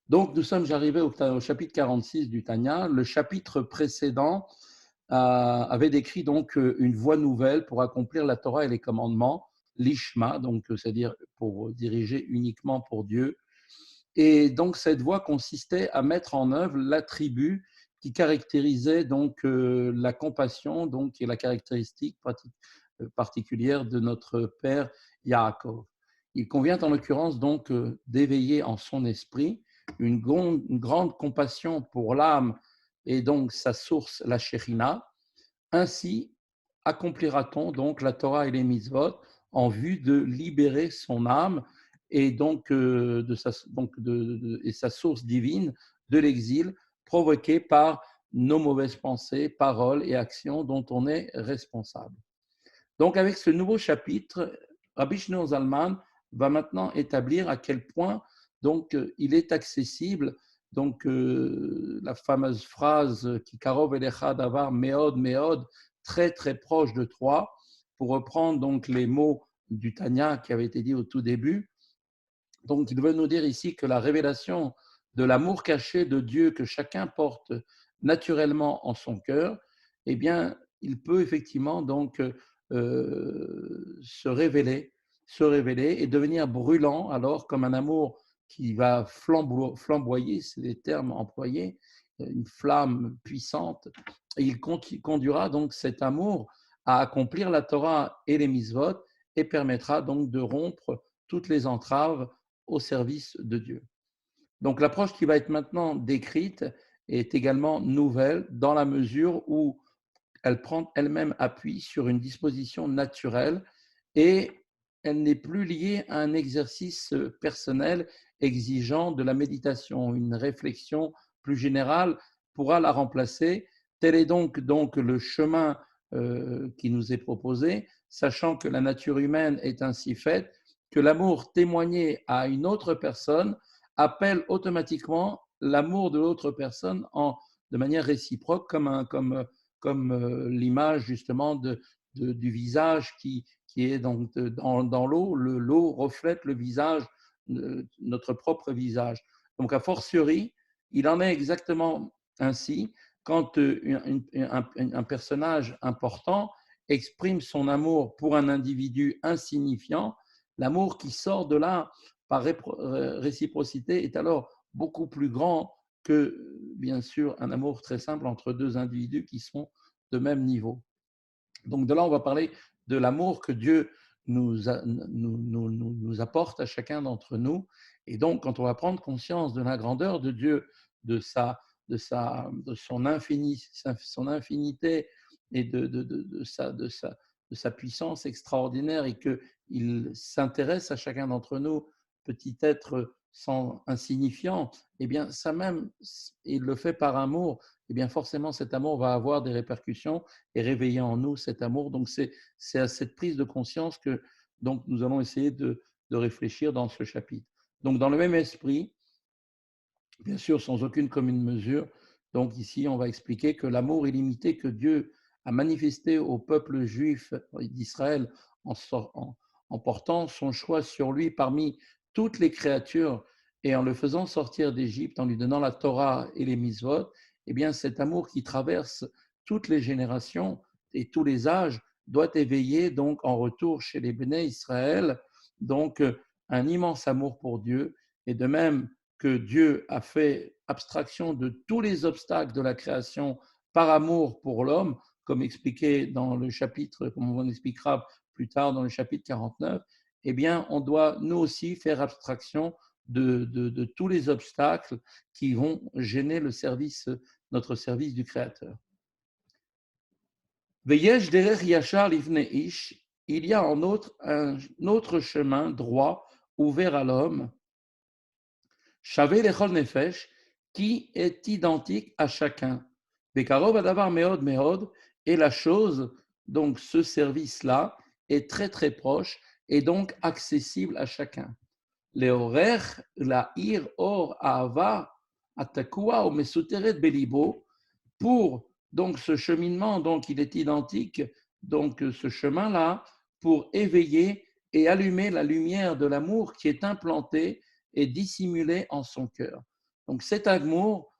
Donc, nous sommes arrivés au chapitre 46 du Tanya. Le chapitre précédent avait décrit donc une voie nouvelle pour accomplir la Torah et les commandements, l'Ishma, donc c'est-à-dire pour diriger uniquement pour Dieu. Et donc, cette voie consistait à mettre en œuvre l'attribut qui caractérisait donc la compassion, donc qui est la caractéristique particulière de notre père Yaakov. Il convient en l'occurrence donc d'éveiller en son esprit une grande compassion pour l'âme et donc sa source, la Shekhinah. Ainsi accomplira-t-on donc la Torah et les mitzvot en vue de libérer son âme et donc, et sa source divine de l'exil provoqué par nos mauvaises pensées, paroles et actions dont on est responsable. Donc, avec ce nouveau chapitre, Rabbi Shneur Zalman va maintenant établir à quel point donc il est accessible. Donc, la fameuse phrase qui karov elecha davar meod meod, très très proche de toi, pour reprendre donc les mots du Tanya qui avait été dit au tout début. Donc, il veut nous dire ici que la révélation de l'amour caché de Dieu que chacun porte naturellement en son cœur, eh bien, il peut effectivement donc se révéler et devenir brûlant, alors comme un amour qui va flamboyer, c'est les termes employés, une flamme puissante. Et il conduira donc cet amour à accomplir la Torah et les mitzvot et permettra donc de rompre toutes les entraves au service de Dieu. Donc l'approche qui va être maintenant décrite est également nouvelle dans la mesure où elle prend elle-même appui sur une disposition naturelle et elle n'est plus liée à un exercice personnel exigeant de la méditation. Une réflexion plus générale pourra la remplacer. Tel est donc le chemin qui nous est proposé, sachant que la nature humaine est ainsi faite que l'amour témoigné à une autre personne appelle automatiquement l'amour de l'autre personne de manière réciproque, comme l'image justement du visage qui est donc dans l'eau. L'eau reflète le visage, notre propre visage. Donc, a fortiori, il en est exactement ainsi quand un personnage important exprime son amour pour un individu insignifiant. L'amour qui sort de là par réciprocité est alors beaucoup plus grand que, bien sûr, un amour très simple entre deux individus qui sont de même niveau. Donc de là, on va parler de l'amour que Dieu nous apporte à chacun d'entre nous. Et donc, quand on va prendre conscience de la grandeur de Dieu, de son infinité et de sa puissance extraordinaire, et qu'il s'intéresse à chacun d'entre nous, petit être insignifiant, eh bien, ça même, il le fait par amour, eh bien, forcément, cet amour va avoir des répercussions et réveiller en nous cet amour. Donc, c'est à cette prise de conscience que donc, nous allons essayer de réfléchir dans ce chapitre. Donc, dans le même esprit, bien sûr, sans aucune commune mesure, donc ici, on va expliquer que l'amour illimité que Dieu a manifesté au peuple juif d'Israël en portant son choix sur lui parmi toutes les créatures et en le faisant sortir d'Égypte, en lui donnant la Torah et les mitzvot, eh bien, cet amour qui traverse toutes les générations et tous les âges doit éveiller donc en retour chez les Béné Israël donc un immense amour pour Dieu. Et de même que Dieu a fait abstraction de tous les obstacles de la création par amour pour l'homme, comme expliqué dans le chapitre, comme on expliquera plus tard dans le chapitre 49, eh bien, on doit nous aussi faire abstraction de tous les obstacles qui vont gêner notre service du Créateur. Veyesh derer yachar livne ish, il y a en outre un autre chemin droit ouvert à l'homme, Shavé lechol nefesh, qui est identique à chacun. Bekarov adavar meod meod, et la chose, donc ce service-là, est très très proche et donc accessible à chacun. Leorer la ir or ahava atakua ou mesuteret belibo, pour donc ce cheminement, donc il est identique, donc ce chemin-là, pour éveiller et allumer la lumière de l'amour qui est implantée et dissimulée en son cœur. Donc cet amour,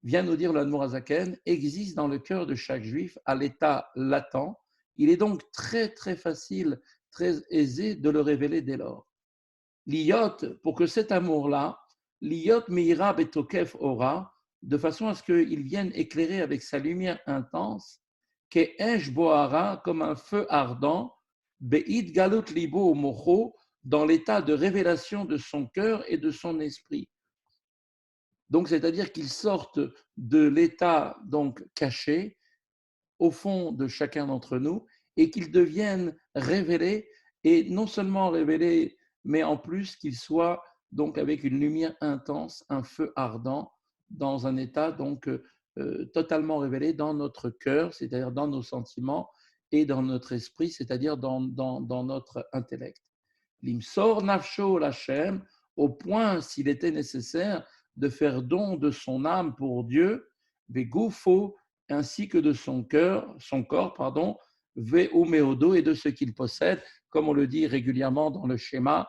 vient nous dire l'Admour Azaken, existe dans le cœur de chaque juif à l'état latent. Il est donc très très facile, très aisé de le révéler dès lors. L'iyot, pour que cet amour-là, l'iyot meira betokef ora, de façon à ce qu'il vienne éclairer avec sa lumière intense, ke'esh bohara, comme un feu ardent, be'id galut libo mocho, dans l'état de révélation de son cœur et de son esprit. Donc, c'est-à-dire qu'ils sortent de l'état donc caché au fond de chacun d'entre nous et qu'ils deviennent révélés, et non seulement révélés, mais en plus qu'ils soient donc avec une lumière intense, un feu ardent, dans un état donc totalement révélé dans notre cœur, c'est-à-dire dans nos sentiments, et dans notre esprit, c'est-à-dire dans notre intellect. L'imsor nafsho lachem, au point, s'il était nécessaire, de faire don de son âme pour Dieu, vegufo, ainsi que de son corps, pardon, veumeodo, et de ce qu'il possède, comme on le dit régulièrement dans le schéma,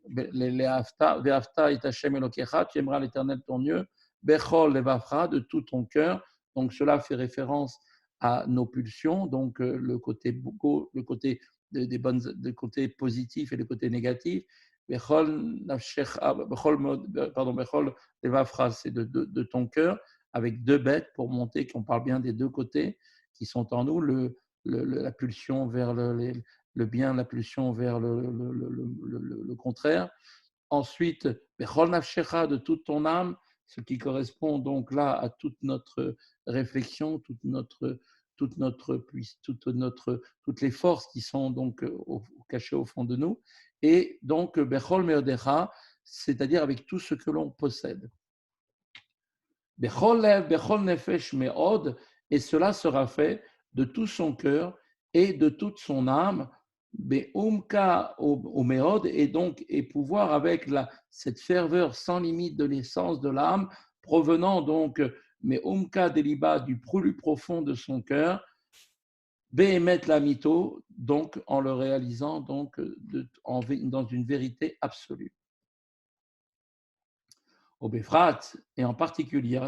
ve'afta et Hashem Elokecha, tu aimeras l'Éternel ton Dieu, bechol levavra, de tout ton cœur. Donc cela fait référence à nos pulsions, donc le côté des bonnes, des côtés positifs et des côtés négatifs. Bechol levavra, c'est de ton cœur, avec deux bêtes pour monter, qu'on parle bien des deux côtés qui sont en nous, la pulsion vers le bien, la pulsion vers le contraire. Ensuite, Bechol nafshecha, de toute ton âme, ce qui correspond donc là à toute notre réflexion, toutes les forces qui sont donc cachées au fond de nous. Et donc, Bechol meodecha, c'est-à-dire avec tout ce que l'on possède. Bechol lev, bechol nefesh meod, et cela sera fait de tout son cœur et de toute son âme, beumka au meod, et donc et pouvoir avec cette ferveur sans limite de l'essence de l'âme, provenant donc meumka deliba, du plus profond de son cœur, behemet lamito, donc en le réalisant donc dans une vérité absolue. Au Befrat, et en particulier,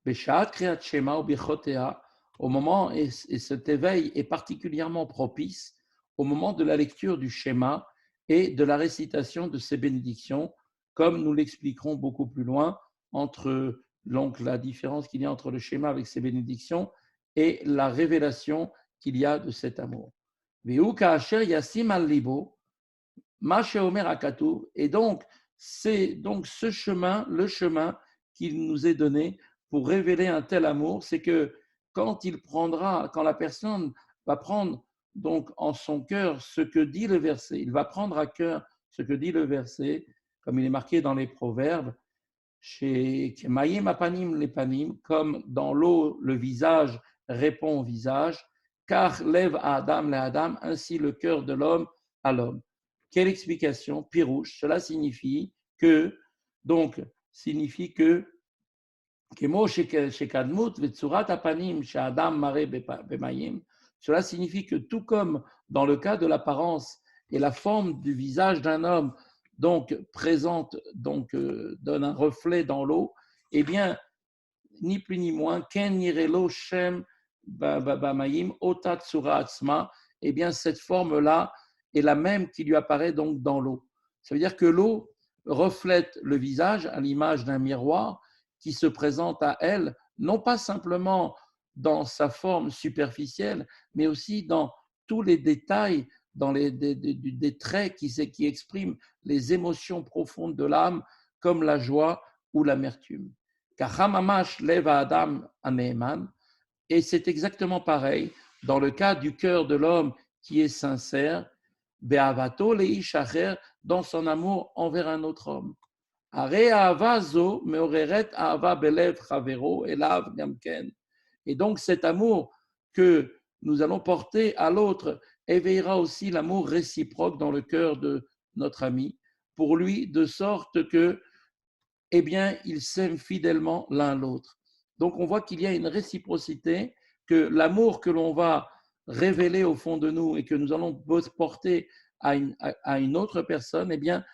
Beshat Kriyat Shema ou Birchotea, au moment, et cet éveil est particulièrement propice au moment de la lecture du schéma et de la récitation de ces bénédictions, comme nous l'expliquerons beaucoup plus loin, entre donc la différence qu'il y a entre le schéma avec ses bénédictions et la révélation qu'il y a de cet amour. Veu Ka'asher Yasim al-Libo, Ma Sheomer Akatu, et donc c'est donc ce chemin, le chemin qu'il nous est donné pour révéler un tel amour, c'est que quand la personne va prendre donc en son cœur ce que dit le verset, il va prendre à cœur ce que dit le verset, comme il est marqué dans les Proverbes, chez Mayim Apanim les Panim, comme dans l'eau le visage répond au visage, car lève à Adam le Adam, ainsi le cœur de l'homme à l'homme. Quelle explication? Pirouche, cela signifie que, cela signifie que tout comme dans le cas de l'apparence et la forme du visage d'un homme donc présente, donc donne un reflet dans l'eau, eh bien, ni plus ni moins, Ken Nirelo Shem Bamayim Ota Tsura Atzma, eh bien, cette forme-là est la même qui lui apparaît donc dans l'eau. Ça veut dire que l'eau reflète le visage à l'image d'un miroir qui se présente à elle, non pas simplement dans sa forme superficielle, mais aussi dans tous les détails, dans des traits qui expriment les émotions profondes de l'âme, comme la joie ou l'amertume. Kachamamash leva Adam aneeman, et c'est exactement pareil dans le cas du cœur de l'homme qui est sincère, be'avato leish acher, dans son amour envers un autre homme. Et donc cet amour que nous allons porter à l'autre éveillera aussi l'amour réciproque dans le cœur de notre ami, pour lui, de sorte que, eh bien, ils s'aiment fidèlement l'un l'autre. Donc on voit qu'il y a une réciprocité, que l'amour que l'on va révéler au fond de nous et que nous allons porter à une autre personne, eh bien,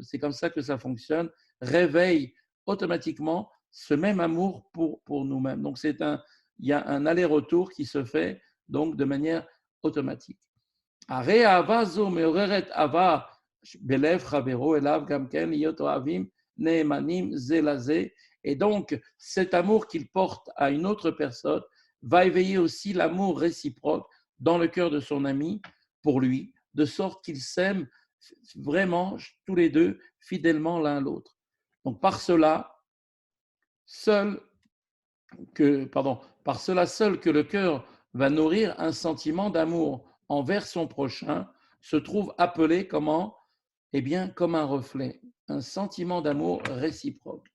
c'est comme ça que ça fonctionne, réveille automatiquement ce même amour pour nous-mêmes. Donc, il y a un aller-retour qui se fait donc de manière automatique. Et donc, cet amour qu'il porte à une autre personne va éveiller aussi l'amour réciproque dans le cœur de son ami pour lui, de sorte qu'ils s'aiment vraiment tous les deux fidèlement l'un l'autre. Donc, seul par cela seul que le cœur va nourrir un sentiment d'amour envers son prochain se trouve appelé comment? Eh bien, comme un reflet, un sentiment d'amour réciproque.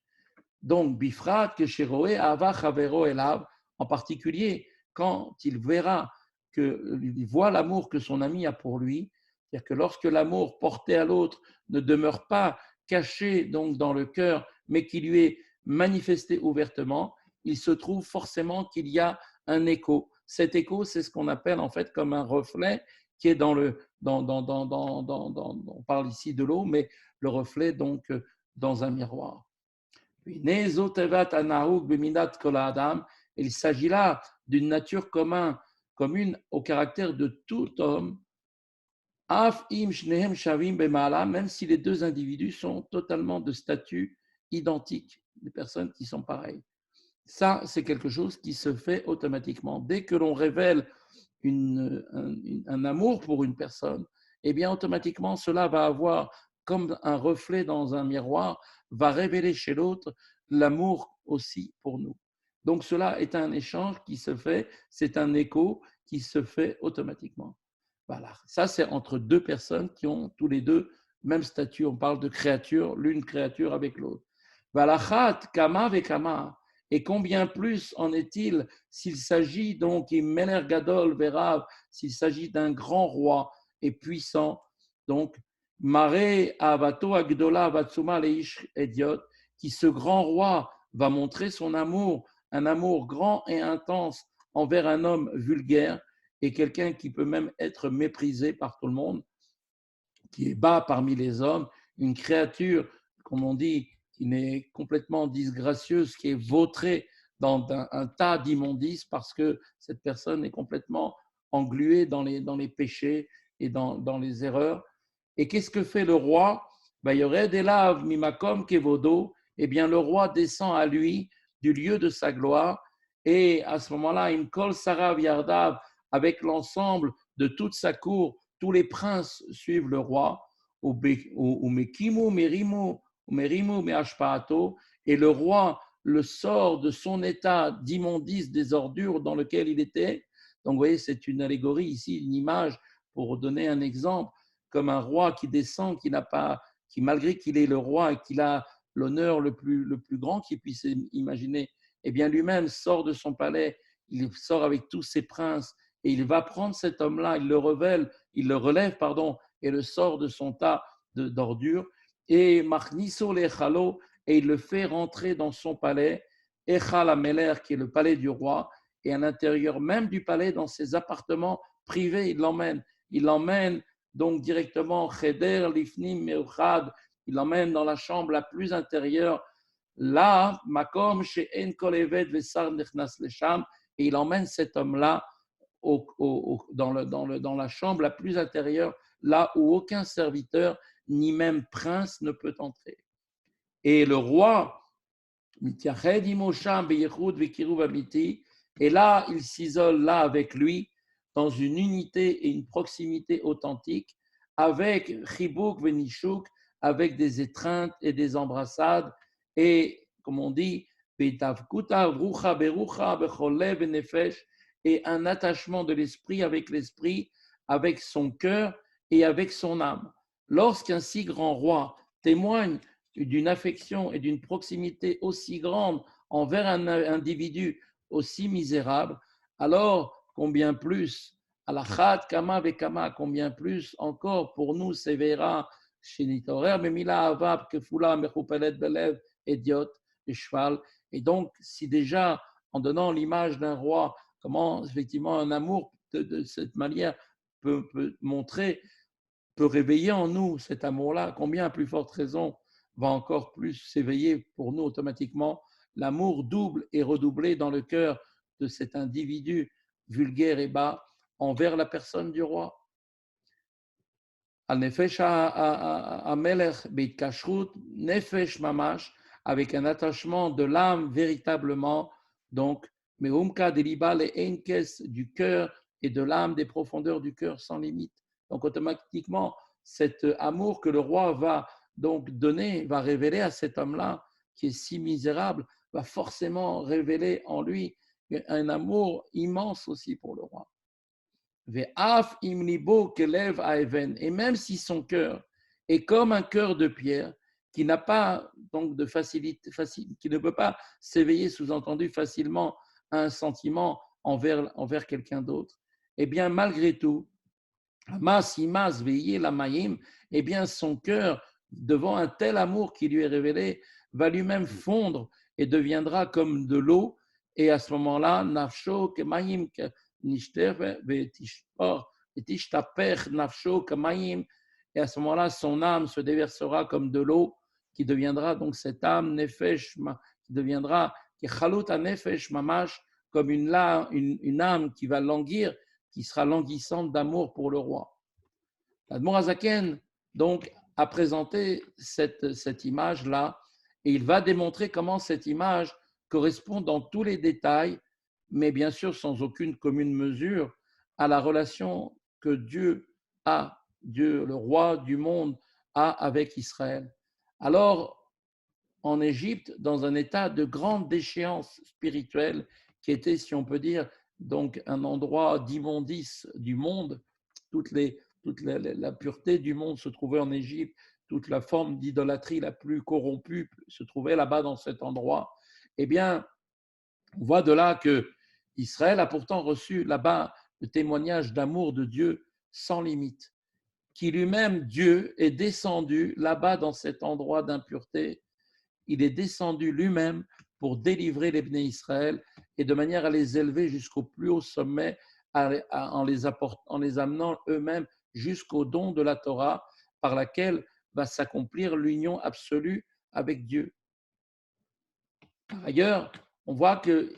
Donc, Bifrat, que Sheroé, Ava, Chavero, Elav, en particulier quand il voit l'amour que son ami a pour lui, c'est-à-dire que lorsque l'amour porté à l'autre ne demeure pas caché donc dans le cœur, mais qui lui est manifesté ouvertement, il se trouve forcément qu'il y a un écho. Cet écho, c'est ce qu'on appelle en fait comme un reflet qui est on parle ici de l'eau, mais le reflet donc dans un miroir. Il s'agit là d'une nature commune au caractère de tout homme, même si les deux individus sont totalement de statut identique, des personnes qui sont pareilles. Ça, c'est quelque chose qui se fait automatiquement. Dès que l'on révèle un amour pour une personne, eh bien, automatiquement, cela va avoir comme un reflet dans un miroir, va révéler chez l'autre l'amour aussi pour nous. Donc, cela est un échange qui se fait, c'est un écho qui se fait automatiquement. Voilà, ça c'est entre deux personnes qui ont tous les deux même statut. On parle de créature, l'une créature avec l'autre. Valachat, kama vekama. Et combien plus en est-il s'il s'agit donc, Gadol Verav, s'il s'agit d'un grand roi et puissant, donc, Mare Avato Agdola Vatsuma Leish Ediot, qui ce grand roi va montrer son amour, un amour grand et intense envers un homme vulgaire et quelqu'un qui peut même être méprisé par tout le monde, qui est bas parmi les hommes, une créature, comme on dit, qui n'est complètement disgracieuse, qui est vautrée dans un tas d'immondices parce que cette personne est complètement engluée dans les péchés et dans les erreurs. Et qu'est-ce que fait le roi? Il y aurait des laves, mimakom kevodo. Eh bien, le roi descend à lui du lieu de sa gloire. Et à ce moment-là, une kol sarav yardav, avec l'ensemble de toute sa cour, tous les princes suivent le roi. Et le roi le sort de son état d'immondice, des ordures dans lequel il était. Donc, vous voyez, c'est une allégorie ici, une image pour donner un exemple, comme un roi qui descend, qui malgré qu'il est le roi et qu'il a l'honneur le plus grand qu'il puisse imaginer, eh bien lui-même sort de son palais, il sort avec tous ses princes et il va prendre cet homme-là, il le relève, et le sort de son tas d'ordures et Marniso Lechalo, et il le fait rentrer dans son palais, Echal Ameler, qui est le palais du roi, et à l'intérieur même du palais, dans ses appartements privés, il l'emmène donc directement Cheder Lifnim Meuchad, il l'emmène dans la chambre la plus intérieure, là, Makom She'en Kol Eved Vesar Nechnas Lesham, et il emmène cet homme-là dans la chambre la plus intérieure, là où aucun serviteur ni même prince ne peut entrer. Et le roi, et là, il s'isole là avec lui, dans une unité et une proximité authentique, avec Chibuk Venishuk, avec des étreintes et des embrassades, et comme on dit, et un attachement de l'esprit, avec son cœur et avec son âme. Lorsqu'un si grand roi témoigne d'une affection et d'une proximité aussi grande envers un individu aussi misérable, alors combien plus, alachat kama vekama, combien plus encore pour nous, sévéra, shenitorer, memila avav, kefula, mechupelet belev, idiot, et cheval. Et donc, si déjà, en donnant l'image d'un roi, comment effectivement un amour de cette manière peut réveiller en nous cet amour-là, combien à plus forte raison va encore plus s'éveiller pour nous automatiquement. L'amour double et redoublé dans le cœur de cet individu vulgaire et bas envers la personne du roi. Al nefesh ha-melech beitkashrut nefesh mamash, avec un attachement de l'âme véritablement, donc meumka deliba le enkes, du cœur et de l'âme, des profondeurs du cœur sans limite. Donc automatiquement, cet amour que le roi va donc donner, va révéler à cet homme-là qui est si misérable, va forcément révéler en lui un amour immense aussi pour le roi. Et même si son cœur est comme un cœur de pierre, qui n'a pas donc de facilité, qui ne peut pas s'éveiller, sous-entendu, facilement à un sentiment envers quelqu'un d'autre, eh bien, malgré tout, Mas veillé la maïm, eh bien, son cœur, devant un tel amour qui lui est révélé, va lui-même fondre et deviendra comme de l'eau. Et à ce moment-là, nafsho kemaim nishter etishtaper nafsho kemaim. Et à ce moment-là, son âme se déversera comme de l'eau, qui deviendra donc cette âme nefesh, qui deviendra chalut nefesh mamash, comme une âme qui va languir, qui sera languissante d'amour pour le roi. L'Admor Hazaken, donc, a présenté cette image-là, et il va démontrer comment cette image correspond dans tous les détails, mais bien sûr sans aucune commune mesure, à la relation que Dieu a, Dieu, le roi du monde, a avec Israël. Alors, en Égypte, dans un état de grande déchéance spirituelle, qui était, si on peut dire, donc un endroit d'immondice du monde. Toute la pureté du monde se trouvait en Égypte, toute la forme d'idolâtrie la plus corrompue se trouvait là-bas dans cet endroit. Eh bien, on voit de là que Israël a pourtant reçu là-bas le témoignage d'amour de Dieu sans limite, qui lui-même, Dieu, est descendu là-bas dans cet endroit d'impureté. Il est descendu lui-même pour délivrer les Bnei Israël et de manière à les élever jusqu'au plus haut sommet en les amenant eux-mêmes jusqu'au don de la Torah par laquelle va s'accomplir l'union absolue avec Dieu. Par ailleurs, on voit que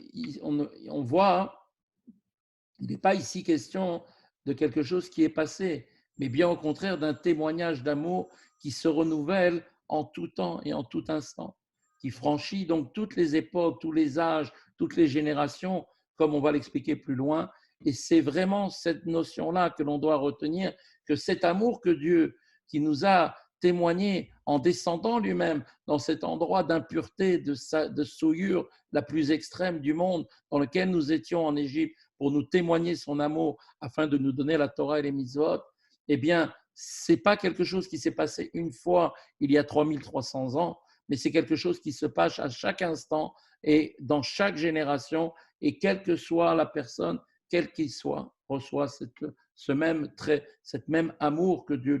il n'est pas ici question de quelque chose qui est passé, mais bien au contraire d'un témoignage d'amour qui se renouvelle en tout temps et en tout instant, qui franchit donc toutes les époques, tous les âges, toutes les générations, comme on va l'expliquer plus loin. Et c'est vraiment cette notion-là que l'on doit retenir, que cet amour que Dieu, qui nous a témoigné en descendant lui-même dans cet endroit d'impureté, de souillure la plus extrême du monde, dans lequel nous étions en Égypte, pour nous témoigner son amour afin de nous donner la Torah et les mitzvot, eh bien, ce n'est pas quelque chose qui s'est passé une fois il y a 3300 ans, mais c'est quelque chose qui se passe à chaque instant et dans chaque génération, et quelle que soit la personne, quel qu'il soit, reçoit cette même amour que Dieu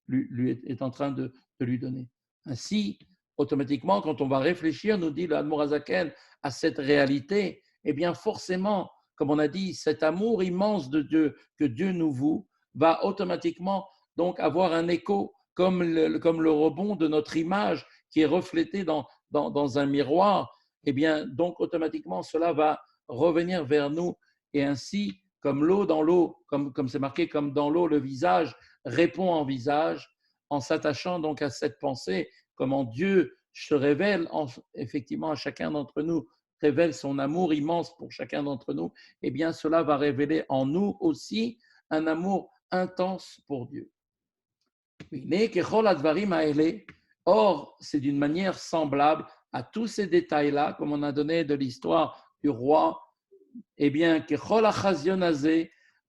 lui est en train de lui donner. Ainsi, automatiquement, quand on va réfléchir, nous dit l'Admor Hazaken, à cette réalité, eh bien forcément, comme on a dit, cet amour immense de Dieu que Dieu nous voue va automatiquement donc avoir un écho comme le rebond de notre image qui est reflété dans un miroir. Eh bien, donc automatiquement, cela va revenir vers nous et ainsi, comme l'eau dans l'eau, comme c'est marqué, comme dans l'eau, le visage répond en visage, en s'attachant donc à cette pensée, comment Dieu se révèle effectivement à chacun d'entre nous, révèle son amour immense pour chacun d'entre nous, eh bien cela va révéler en nous aussi un amour intense pour Dieu. Or, c'est d'une manière semblable à tous ces détails-là, comme on a donné de l'histoire du roi, eh bien,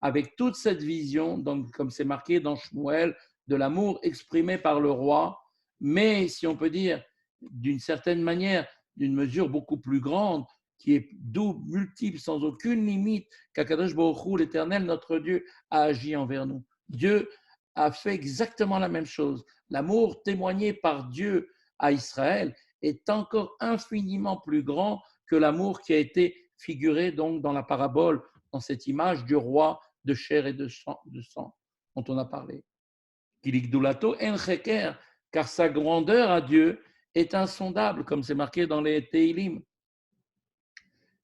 avec toute cette vision, donc, comme c'est marqué dans Shmuel, de l'amour exprimé par le roi, mais si on peut dire d'une certaine manière, d'une mesure beaucoup plus grande, qui est double, multiple, sans aucune limite, qu'Akadosh Baruch Hu, l'Éternel, notre Dieu, a agi envers nous. Dieu a fait exactement la même chose. L'amour témoigné par Dieu à Israël est encore infiniment plus grand que l'amour qui a été figuré donc dans la parabole, dans cette image du roi de chair et de sang dont on a parlé. car sa grandeur à Dieu est insondable, comme c'est marqué dans les Teilim.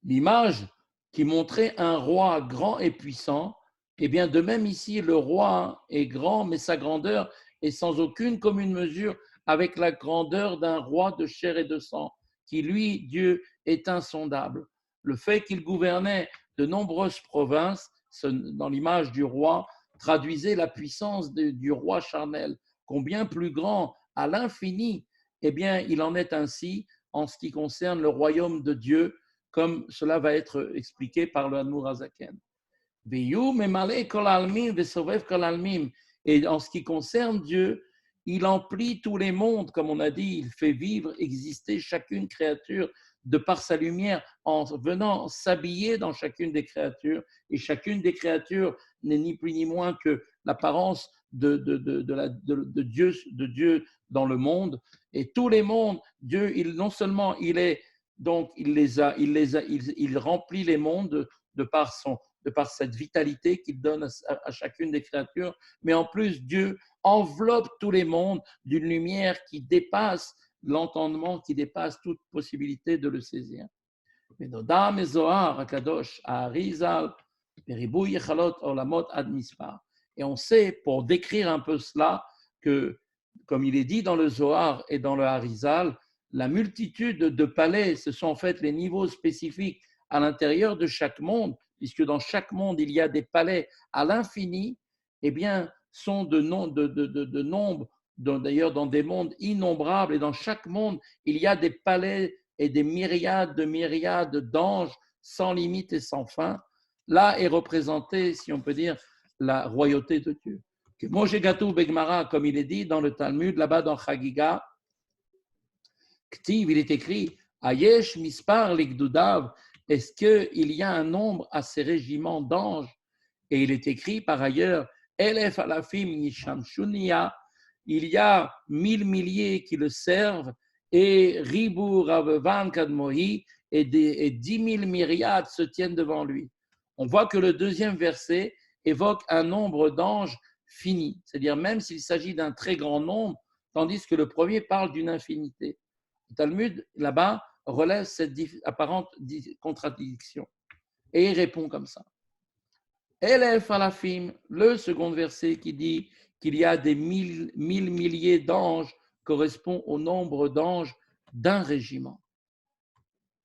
L'image qui montrait un roi grand et puissant, eh bien de même ici, le roi est grand, mais sa grandeur est sans aucune commune mesure avec la grandeur d'un roi de chair et de sang, qui lui, Dieu, est insondable. Le fait qu'il gouvernait de nombreuses provinces, dans l'image du roi, traduisait la puissance du roi charnel, combien plus grand à l'infini, eh bien il en est ainsi en ce qui concerne le royaume de Dieu, comme cela va être expliqué par le Admour Hazaken. Et en ce qui concerne Dieu, il emplit tous les mondes, comme on a dit, il fait vivre, exister chacune créature de par sa lumière en venant s'habiller dans chacune des créatures. Et chacune des créatures n'est ni plus ni moins que l'apparence de Dieu dans le monde. Et tous les mondes, Dieu, non seulement il est donc il remplit les mondes de par cette vitalité qu'il donne à chacune des créatures, mais en plus Dieu enveloppe tous les mondes d'une lumière qui dépasse l'entendement, qui dépasse toute possibilité de le saisir. Mais Nodam et Zohar, Akadosh, Arizal, Peribou Yechalot, Olamot, Admispar. Et on sait, pour décrire un peu cela, que, comme il est dit dans le Zohar et dans le Harizal, la multitude de palais, ce sont en fait les niveaux spécifiques à l'intérieur de chaque monde, puisque dans chaque monde, il y a des palais à l'infini, eh bien, sont de nombre, d'ailleurs dans des mondes innombrables, et dans chaque monde, il y a des palais et des myriades d'anges sans limite et sans fin. Là est représentée, si on peut dire, la royauté de Dieu. Que Moshe Gatou Begmara, comme il est dit dans le Talmud, là-bas dans Chagiga, Ktiv, il est écrit Ayesh Mispar Ligdudav, est-ce qu'il y a un nombre à ces régiments d'anges? Et il est écrit par ailleurs Elef Alafim Nishamshunia, il y a 1000 milliers qui le servent, et Ribu Ravevan Kadmohi, et 10 000 myriades se tiennent devant lui. On voit que le deuxième verset évoque un nombre d'anges fini, c'est-à-dire même s'il s'agit d'un très grand nombre, tandis que le premier parle d'une infinité. Le Talmud, là-bas, relève cette apparente contradiction. Et il répond comme ça. Elef Alafim, le second verset qui dit qu'il y a des mille milliers d'anges correspond au nombre d'anges d'un régiment.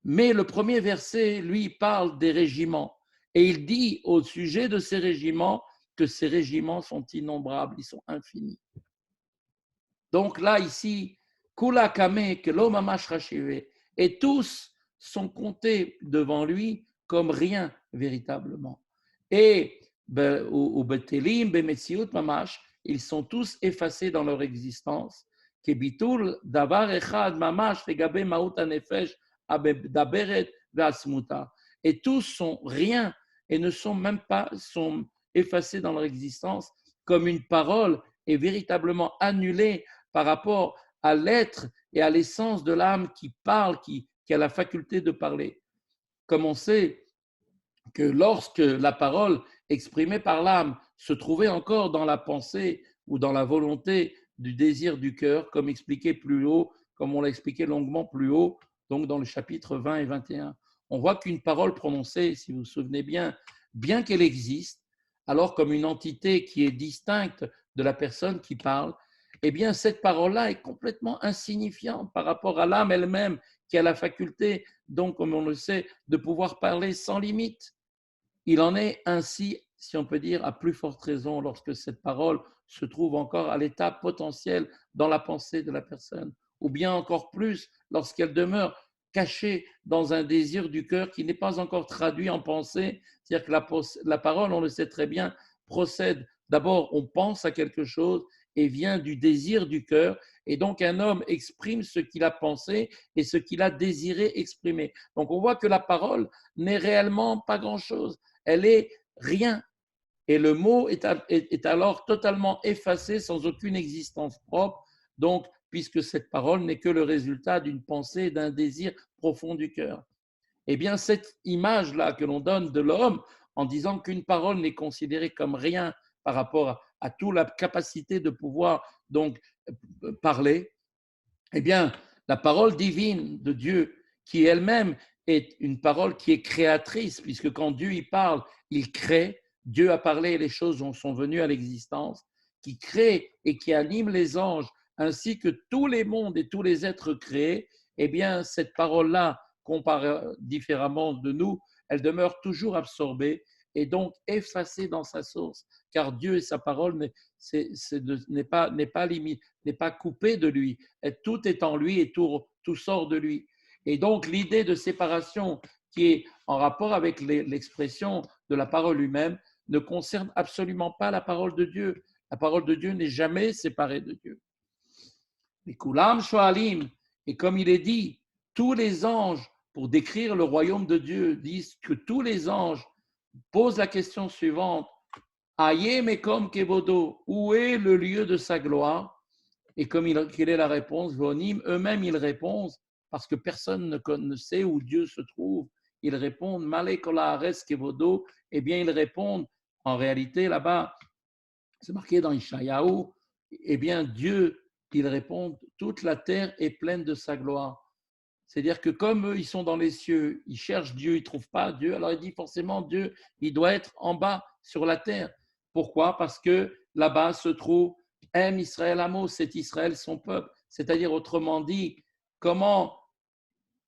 Mais le premier verset, lui, parle des régiments. Et il dit au sujet de ces régiments que ces régiments sont innombrables, ils sont infinis. Donc là, ici, Kula Kame, que l'homme et tous sont comptés devant lui comme rien véritablement. Et au Betelim, Bemetziut Mamash, ils sont tous effacés dans leur existence. Kebitul Davar Echad Mamash Fegabe Maut Anefesh Daberet Vasmuta. Et tous sont rien et ne sont même pas, sont effacés dans leur existence comme une parole est véritablement annulée par rapport à l'être et à l'essence de l'âme qui parle, qui a la faculté de parler. Comme on sait que lorsque la parole exprimée par l'âme se trouvait encore dans la pensée ou dans la volonté du désir du cœur, comme expliqué plus haut, comme on l'a expliqué longuement plus haut, donc dans le chapitre 20 et 21, on voit qu'une parole prononcée, si vous vous souvenez bien qu'elle existe, alors comme une entité qui est distincte de la personne qui parle, eh bien cette parole-là est complètement insignifiante par rapport à l'âme elle-même qui a la faculté, donc comme on le sait, de pouvoir parler sans limite. Il en est ainsi, si on peut dire, à plus forte raison lorsque cette parole se trouve encore à l'état potentiel dans la pensée de la personne, ou bien encore plus lorsqu'elle demeure cachée dans un désir du cœur qui n'est pas encore traduit en pensée. C'est-à-dire que la parole, on le sait très bien, procède d'abord, on pense à quelque chose et vient du désir du cœur. Et donc un homme exprime ce qu'il a pensé et ce qu'il a désiré exprimer. Donc on voit que la parole n'est réellement pas grand-chose. Elle est rien. Et le mot est alors totalement effacé sans aucune existence propre. Donc, puisque cette parole n'est que le résultat d'une pensée et d'un désir profond du cœur. Eh bien, cette image-là que l'on donne de l'homme en disant qu'une parole n'est considérée comme rien par rapport a toute la capacité de pouvoir donc parler, eh bien, la parole divine de Dieu, qui elle-même est une parole qui est créatrice, puisque quand Dieu y parle, il crée. Dieu a parlé et les choses sont venues à l'existence, qui crée et qui anime les anges, ainsi que tous les mondes et tous les êtres créés. Eh bien, cette parole-là, comparée différemment de nous, elle demeure toujours absorbée et donc effacée dans sa source, car Dieu et sa parole n'est pas coupé de lui. Et tout est en lui et tout sort de lui. Et donc, l'idée de séparation qui est en rapport avec l'expression de la parole lui-même ne concerne absolument pas la parole de Dieu. La parole de Dieu n'est jamais séparée de Dieu. Les Kulam Shoalim, et comme il est dit, tous les anges, pour décrire le royaume de Dieu, disent que tous les anges posent la question suivante: Aye Mekom Kevodo, où est le lieu de sa gloire? Et quelle est la réponse? Vonim, eux-mêmes ils répondent, parce que personne ne sait où Dieu se trouve. Ils répondent Male Kola Ares Kevodo. Eh bien, ils répondent, en réalité, là-bas, c'est marqué dans Ishayahu, eh bien, Dieu, ils répondent, toute la terre est pleine de sa gloire. C'est-à-dire que comme eux, ils sont dans les cieux, ils cherchent Dieu, ils ne trouvent pas Dieu, alors il dit forcément Dieu, il doit être en bas sur la terre. Pourquoi? Parce que là-bas se trouve M Israël Amo, c'est Israël son peuple. C'est-à-dire, autrement dit, comment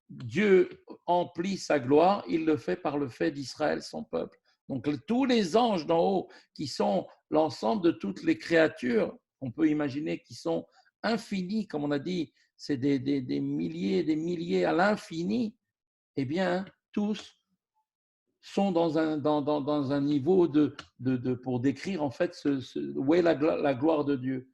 Dieu emplit sa gloire, il le fait par le fait d'Israël son peuple. Donc tous les anges d'en haut, qui sont l'ensemble de toutes les créatures, on peut imaginer, qui sont infinis, comme on a dit, c'est des milliers à l'infini, eh bien, tous sont dans un niveau pour décrire en fait où est la gloire de Dieu.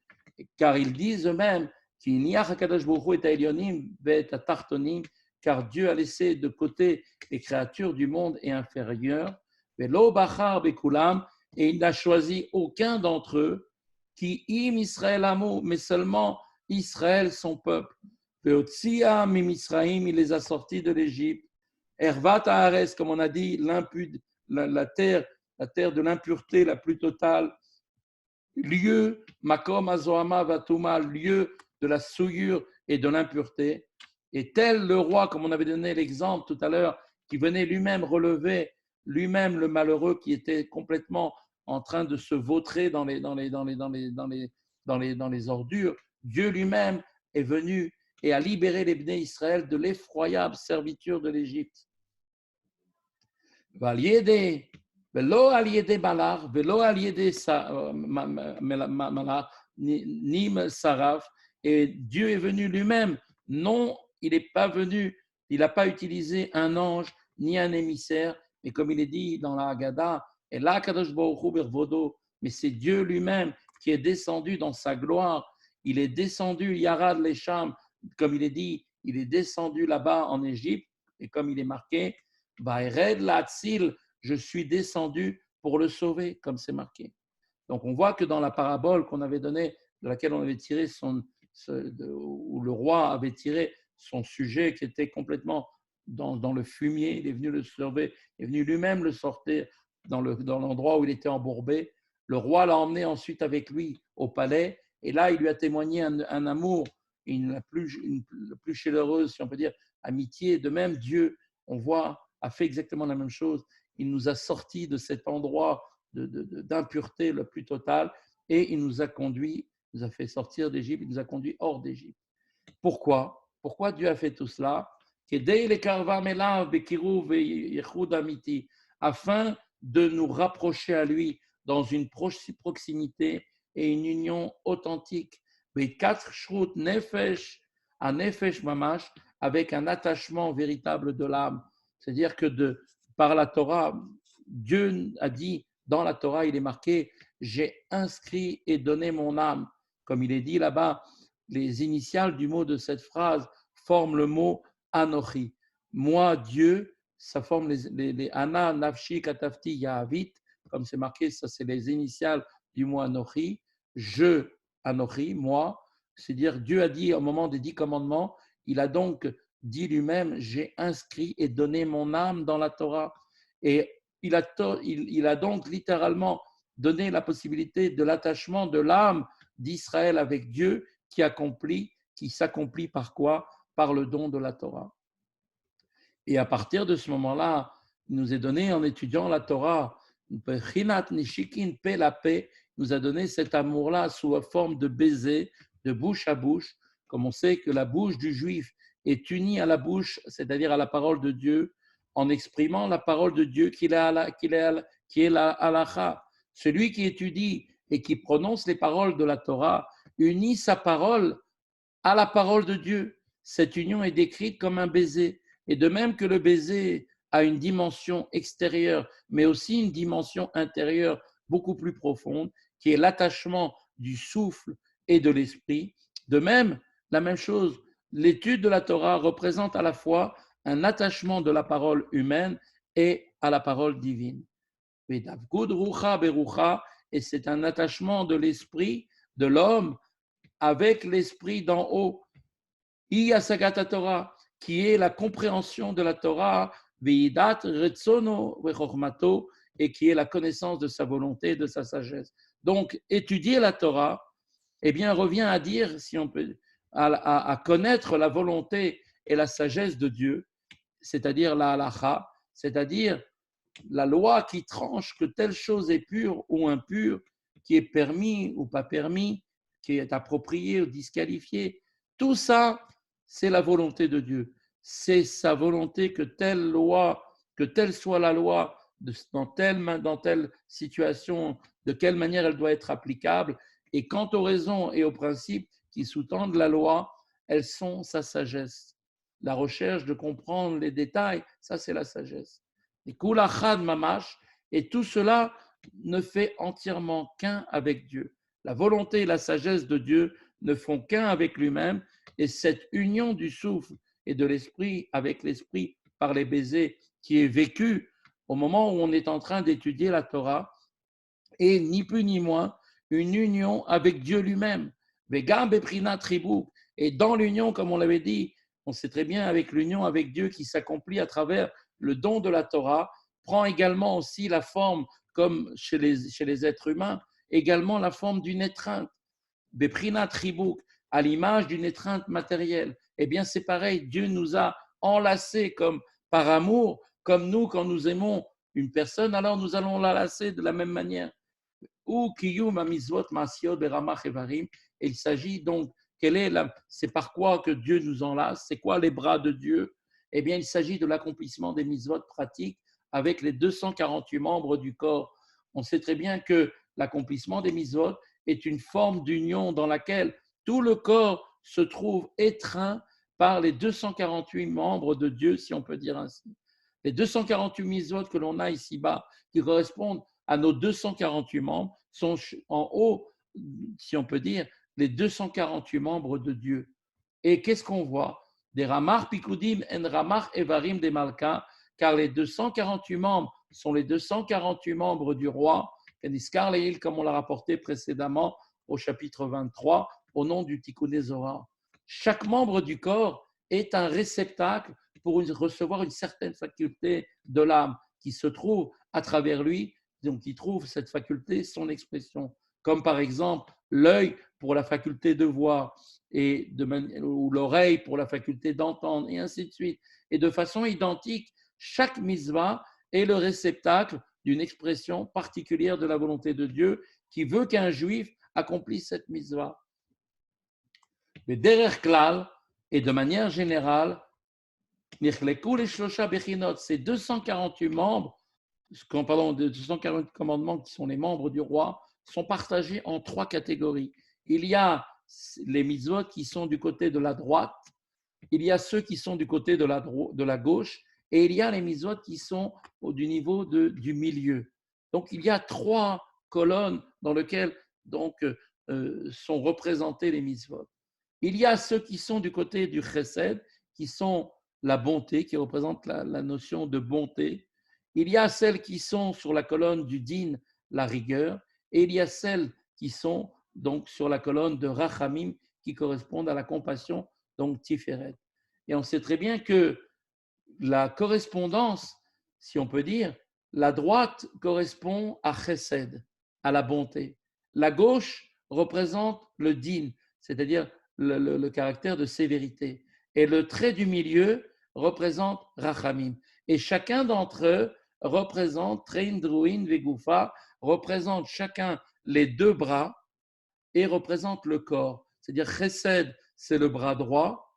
Car ils disent eux-mêmes qu'il n'y a qu'Akadosh Baruch Hu et Elionim et Tartonim, car Dieu a laissé de côté les créatures du monde et inférieur, Velo Bachar Bekulam, et il n'a choisi aucun d'entre eux, qui im Israël Amo, mais seulement Israël son peuple. Veotsia Mim Israël, il les a sortis de l'Égypte. Ervat Haaretz, comme on a dit, la terre de l'impureté la plus totale, lieu, Makom Azoama Vatuma, lieu de la souillure et de l'impureté. Et tel le roi, comme on avait donné l'exemple tout à l'heure, qui venait lui-même relever, lui-même le malheureux qui était complètement en train de se vautrer dans les ordures, Dieu lui-même est venu et a libéré les Bnei Israël de l'effroyable servitude de l'Égypte. ולא על ידי מלאך ולא על ידי מלאך, ni Saraf. Et Dieu est venu lui-même. Non, il n'est pas venu, il n'a pas utilisé un ange ni un émissaire, mais comme il est dit dans la Haggadah, et là, Kadosh Baruch Hu Birvodo, mais c'est Dieu lui-même qui est descendu dans sa gloire. Il est descendu, Yarad Lesham, comme il est dit, il est descendu là-bas en Égypte, et comme il est marqué, Vaered Latzil, je suis descendu pour le sauver, comme c'est marqué. Donc on voit que dans la parabole qu'on avait donnée, de laquelle on avait tiré où le roi avait tiré son sujet qui était complètement dans le fumier, il est venu le sauver, il est venu lui-même le sortir dans l'endroit où il était embourbé. Le roi l'a emmené ensuite avec lui au palais, et là il lui a témoigné un amour, la plus chaleureuse, si on peut dire, amitié. De même, Dieu, on voit, a fait exactement la même chose. Il nous a sortis de cet endroit d'impureté le plus total et il nous a conduits, nous a fait sortir d'Égypte, il nous a conduits hors d'Égypte. Pourquoi? Pourquoi Dieu a fait tout cela? Afin de nous rapprocher à lui dans une proximité et une union authentique. Nefesh, à Nefesh Mamash, avec un attachement véritable de l'âme. C'est-à-dire que par la Torah, Dieu a dit, dans la Torah, il est marqué, j'ai inscrit et donné mon âme. Comme il est dit là-bas, les initiales du mot de cette phrase forment le mot Anochi. Moi, Dieu, ça forme les Ana, Nafshi, Katafti, Yahavit, comme c'est marqué, ça c'est les initiales du mot Anochi. Je, Anochi, moi, c'est-à-dire Dieu a dit au moment des 10 commandements, il a donc dit lui-même, j'ai inscrit et donné mon âme dans la Torah. Et il a donc littéralement donner la possibilité de l'attachement de l'âme d'Israël avec Dieu qui s'accomplit par quoi? Par le don de la Torah. Et à partir de ce moment-là, il nous est donné en étudiant la Torah, Bechinat Nishikin Pe la paix, nous a donné cet amour-là sous la forme de baiser, de bouche à bouche, comme on sait que la bouche du juif est unie à la bouche, c'est-à-dire à la parole de Dieu, en exprimant la parole de Dieu qui est la halacha. Celui qui étudie et qui prononce les paroles de la Torah unit sa parole à la parole de Dieu. Cette union est décrite comme un baiser. Et de même que le baiser a une dimension extérieure, mais aussi une dimension intérieure beaucoup plus profonde, qui est l'attachement du souffle et de l'esprit, de même, la même chose, l'étude de la Torah représente à la fois un attachement de la parole humaine et à la parole divine. Et c'est un attachement de l'esprit de l'homme avec l'esprit d'en haut. Sagat Torah, qui est la compréhension de la Torah, Veidat Retzono Vechormato, et qui est la connaissance de sa volonté, de sa sagesse. Donc, étudier la Torah, eh bien, revient à dire, si on peut, à connaître la volonté et la sagesse de Dieu, c'est-à-dire la halacha, c'est-à-dire la loi qui tranche que telle chose est pure ou impure, qui est permis ou pas permis, qui est approprié ou disqualifié. Tout ça, c'est la volonté de Dieu. C'est sa volonté que telle loi, que telle soit la loi, dans telle situation, de quelle manière elle doit être applicable. Et quant aux raisons et aux principes qui sous-tendent la loi, elles sont sa sagesse. La recherche de comprendre les détails, ça c'est la sagesse. Et Kulachad Mamash, et tout cela ne fait entièrement qu'un avec Dieu. La volonté et la sagesse de Dieu ne font qu'un avec lui-même, et cette union du souffle et de l'esprit avec l'esprit par les baisers qui est vécue au moment où on est en train d'étudier la Torah, est ni plus ni moins une union avec Dieu lui-même. Et dans l'union, comme on l'avait dit, on sait très bien avec l'union avec Dieu qui s'accomplit à travers le don de la Torah, prend également aussi la forme, comme chez les êtres humains, également la forme d'une étreinte. Beprina Tribouk, à l'image d'une étreinte matérielle. Eh bien, c'est pareil, Dieu nous a enlacés comme par amour, comme nous, quand nous aimons une personne, alors nous allons l'enlacer de la même manière. Ou kiyum amizvot masiot beramach evarim. Et il s'agit donc, c'est par quoi que Dieu nous enlace, c'est quoi les bras de Dieu? Eh bien, il s'agit de l'accomplissement des mitzvot pratiques avec les 248 membres du corps. On sait très bien que l'accomplissement des mitzvot est une forme d'union dans laquelle tout le corps se trouve étreint par les 248 membres de Dieu, si on peut dire ainsi. Les 248 mitzvot que l'on a ici-bas, qui correspondent à nos 248 membres, sont en haut, si on peut dire, les 248 membres de Dieu. Et qu'est-ce qu'on voit? Des ramar pikudim en ramar evarim des malka, car les 248 membres sont les 248 membres du roi, comme on l'a rapporté précédemment au chapitre 23, au nom du Tikkun Zohar. Chaque membre du corps est un réceptacle pour recevoir une certaine faculté de l'âme qui se trouve à travers lui, donc qui trouve cette faculté, son expression. Comme par exemple l'œil pour la faculté de voir, ou l'oreille pour la faculté d'entendre, et ainsi de suite. Et de façon identique, chaque mitzvah est le réceptacle d'une expression particulière de la volonté de Dieu qui veut qu'un juif accomplisse cette mitzvah. Mais derrière klal, et de manière générale, ces 248 membres, pardon, de 240 commandements qui sont les membres du roi, sont partagés en 3 catégories. Il y a les mitzvot qui sont du côté de la droite, il y a ceux qui sont du côté de la gauche, et il y a les mitzvot qui sont du niveau du milieu. Donc il y a 3 colonnes dans lesquelles sont représentés les mitzvot. Il y a ceux qui sont du côté du chesed, qui sont la bonté, qui représente la notion de bonté. Il y a celles qui sont sur la colonne du din, la rigueur, et il y a celles qui sont donc sur la colonne de rachamim, qui correspondent à la compassion, donc tiferet. Et on sait très bien que la correspondance, si on peut dire, la droite correspond à chesed, à la bonté. La gauche représente le din, c'est-à-dire le caractère de sévérité. Et le trait du milieu représente rachamim. Et chacun d'entre eux représente, trein, druin, vegufa, représente chacun les deux bras et représente le corps. C'est-à-dire chesed, c'est le bras droit,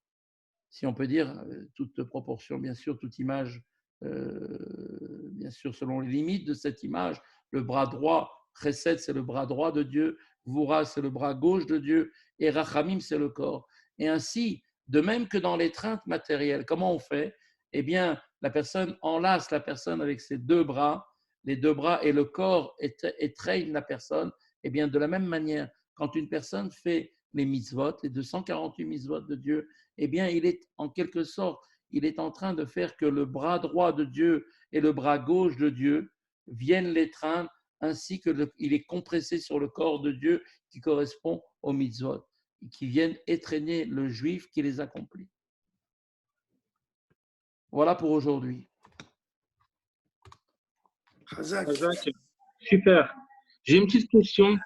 si on peut dire, toute proportion, bien sûr, toute image, bien sûr, selon les limites de cette image, le bras droit, chesed, c'est le bras droit de Dieu, Vura, c'est le bras gauche de Dieu, et Rachamim, c'est le corps. Et ainsi, de même que dans l'étreinte matérielle, comment on fait? Eh bien, la personne enlace la personne avec ses deux bras, les deux bras, et le corps étreigne la personne. Eh bien, de la même manière, quand une personne fait les mitzvot, les 248 mitzvot de Dieu, eh bien, il est en quelque sorte, il est en train de faire que le bras droit de Dieu et le bras gauche de Dieu viennent l'étreindre, ainsi qu'il est compressé sur le corps de Dieu qui correspond aux mitzvot, qui viennent étreigner le juif qui les accomplit. Voilà pour aujourd'hui. Super. J'ai une petite question.